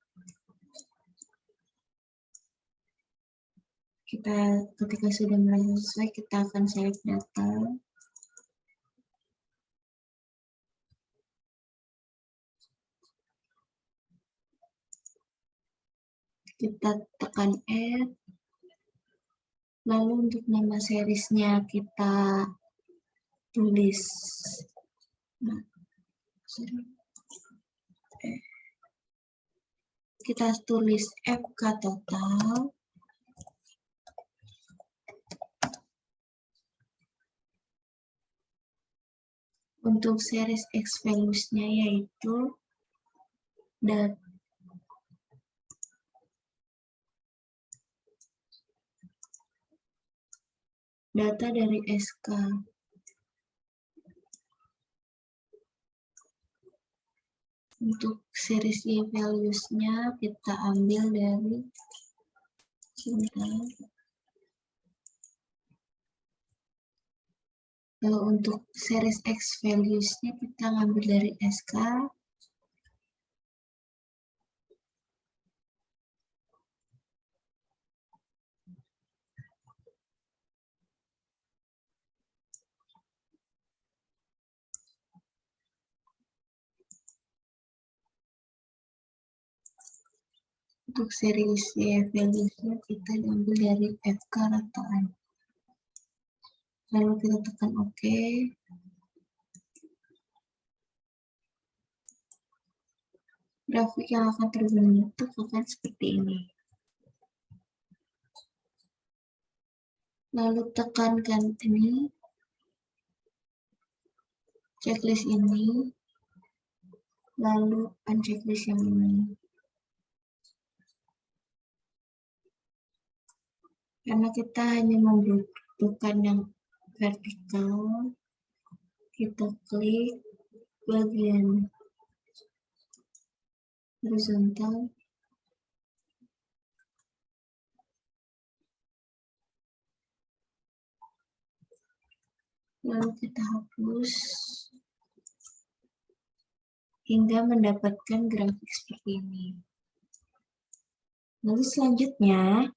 Ketika sudah merasa sesuai, kita akan select data. Kita tekan add. Lalu untuk nama seriesnya kita tulis. Kita tulis FK total. Untuk series X values-nya yaitu data dari SK. Untuk series Y values-nya kita ambil dari Kalau untuk series X values-nya kita ngambil dari SK. Untuk series Y values-nya kita ambil dari FK rataan. Lalu kita tekan OK. Grafik yang akan terbentuk akan seperti ini. Lalu tekankan ini, checklist ini, lalu unchecklist yang ini. Karena kita hanya membutuhkan yang vertikal, kita klik bagian horizontal, lalu kita hapus hingga mendapatkan grafik seperti ini. Lalu selanjutnya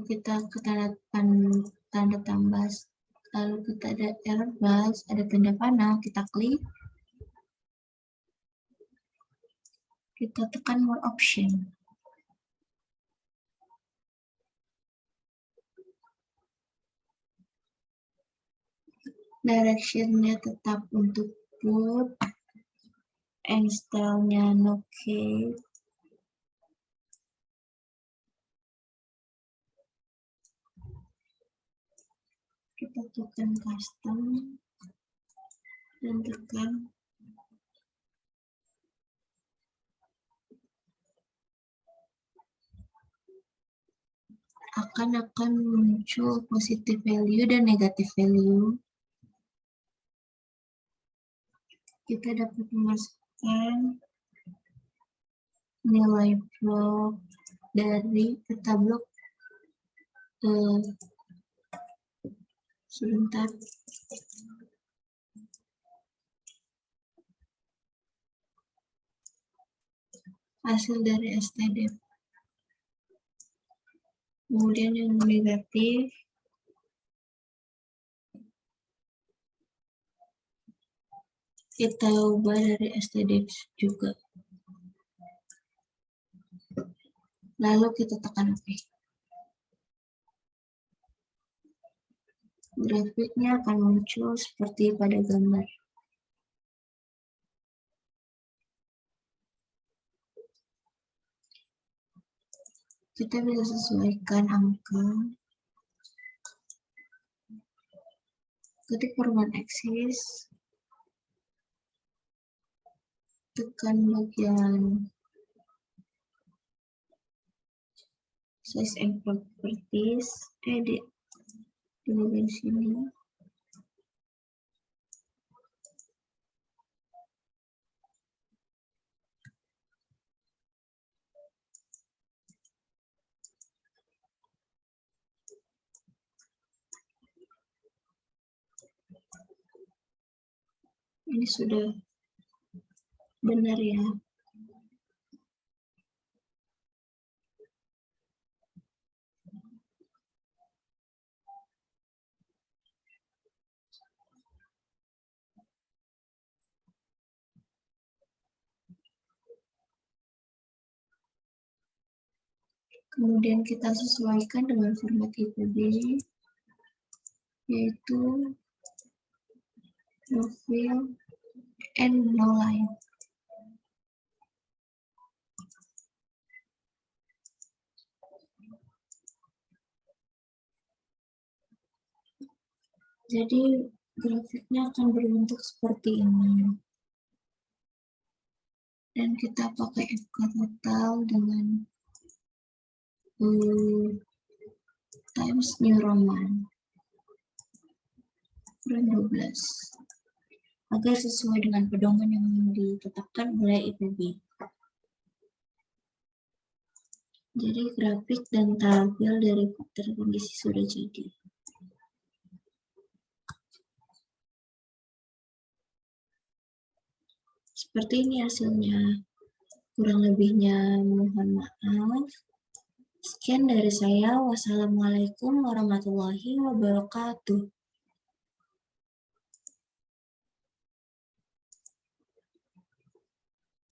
kita ke tanda tambah, lalu kita ada error bus, ada tanda panah, kita klik, kita tekan more option. Direction-nya tetap untuk put, and style-nya no case. Kita tekan custom dan tekan akan muncul positive value dan negative value. Kita dapat memasukkan nilai blok dari peta blok sebentar. Hasil dari std. Kemudian yang negatif kita ubah dari std juga. Lalu kita tekan OK. Grafiknya akan muncul seperti pada gambar. Kita bisa sesuaikan angka. ketik format axis, tekan bagian size and properties, edit di bagian sini. Ini sudah benar ya. Kemudian kita sesuaikan dengan format IPB, yaitu profil and no line. Jadi grafiknya akan berbentuk seperti ini. Dan kita pakai FK total dengan Times New Roman ukuran 12 agar sesuai dengan pedoman yang ditetapkan oleh IPB. Jadi grafik dan tampil dari faktor kondisi sudah jadi. Seperti ini hasilnya. Kurang lebihnya mohon maaf. Sekian dari saya. Wassalamualaikum warahmatullahi wabarakatuh.